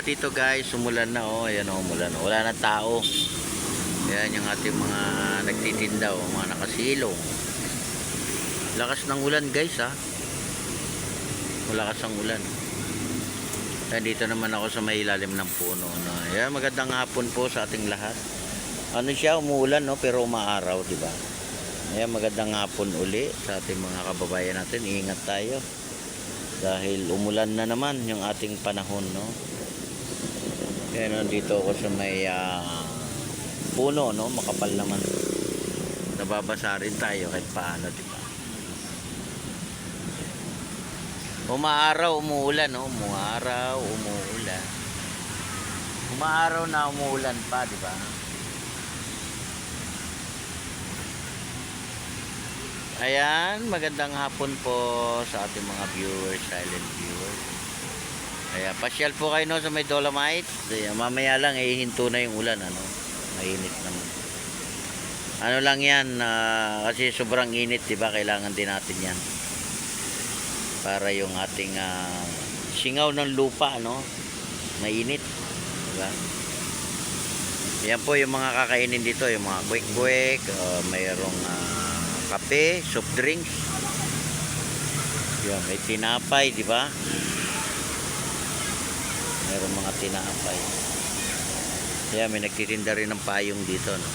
Dito guys, umulan na oh. Ayan oh, umulan. Wala na tao. Ayan yung ating mga nagtitinda oh, mga nakasilong. Lakas ng ulan guys ha. Malakas ang ulan. Ayan, dito naman ako sa may ilalim ng puno no. Ayan, magandang hapon po sa ating lahat. Ano siya, umuulan no, pero umaaraw, di ba? Ayan, magandang hapon uli sa ating mga kababayan natin. Ingat tayo. Dahil umulan na naman yung ating panahon no. Kaya nandito ako sa may puno, no? Makapal naman. Nababasa rin tayo kahit paano, diba? Umaaraw, umuulan, no? Umaaraw, umuulan. Umaaraw na umuulan pa, diba? Ayan, magandang hapon po sa ating mga viewers, silent viewers. Kaya pasyal po kayo no, sa may Dolomite. Kaya, mamaya lang hihinto na yung ulan ano. Mainit naman. Ano lang 'yan kasi sobrang init, 'di ba? Kailangan din natin 'yan. Para yung ating singaw ng lupa no, mainit, 'di ba? Yan po yung mga kakainin dito, yung mga kwek-kwek, mayroong kape, soft drinks. Yan, may tinapay, 'di ba? Meron mga tinapay. Kaya may nagtitinda rin ng payong dito no?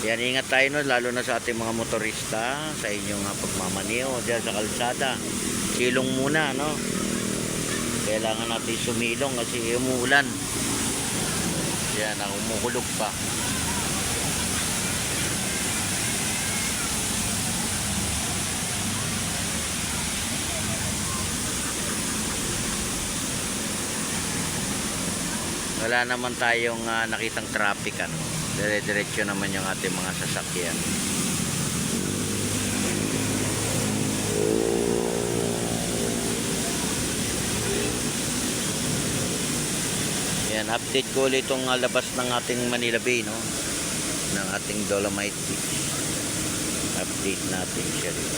Yan, ingat tayo no, lalo na sa ating mga motorista sa inyong pagmamaniho diyan sa kalsada. Silong muna no. Kailangan natin sumilong kasi umuulan. Yan, umukulog pa. Wala naman tayong nakitang traffic ano. Dire-diretso naman yung ating mga sasakyan. Yan, update ko ulit itong labas ng ating Manila Bay no. Ng ating Dolomite Beach. Update natin siya dito.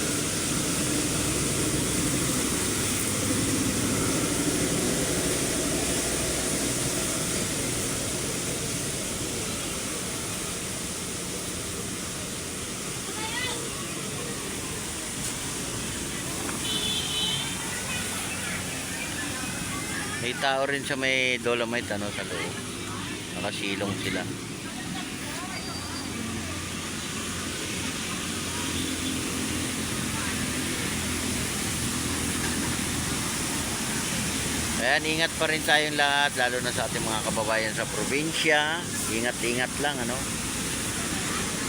May tao rin sa may Dolomite ano, sa loob. Nakasilong sila. Ayan, ingat pa rin tayong lahat, lalo na sa ating mga kababayan sa probinsya. Ingat-ingat lang ano.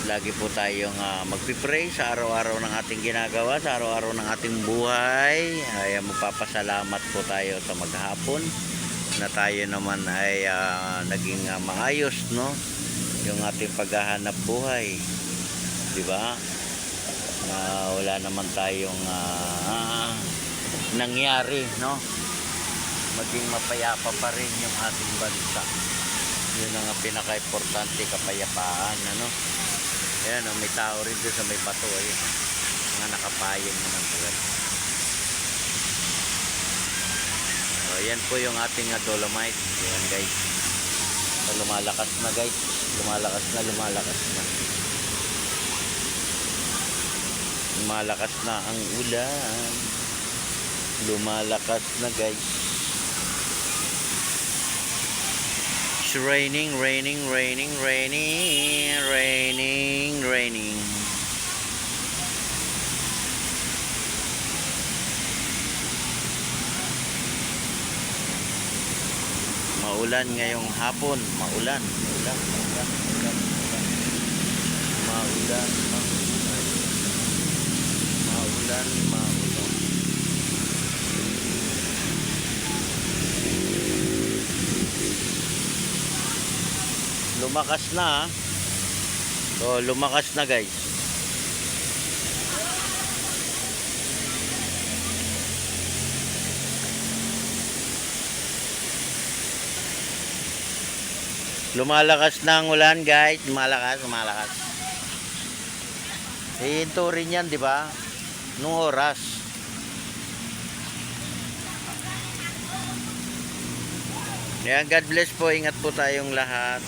Lagi po tayong magpipray sa araw-araw ng ating ginagawa, sa araw-araw ng ating buhay. Ay magpapasalamat po tayo sa maghapon na tayo naman ay naging maayos no, yung ating paghahanap buhay, di ba? Wala naman tayong nangyari no, maging mapayapa pa rin yung ating bansa. Yun ang pinaka-importante, kapayapaan ano. Ayan, may tao rin doon sa may bato. Ayun, mga nakapayong naman talaga. Ayan po yung ating Dolomite. Ayan guys. Lumalakas na guys. Lumalakas na. Lumalakas na ang ulan. Lumalakas na guys. It's raining. Maulan ngayong hapon. Maulan. Lumakas na. So, lumakas na guys. Lumalakas na ang ulan guys. Lumalakas. Hihinto rin yan, di ba? Nung oras. Ayan, God bless po. Ingat po tayong lahat.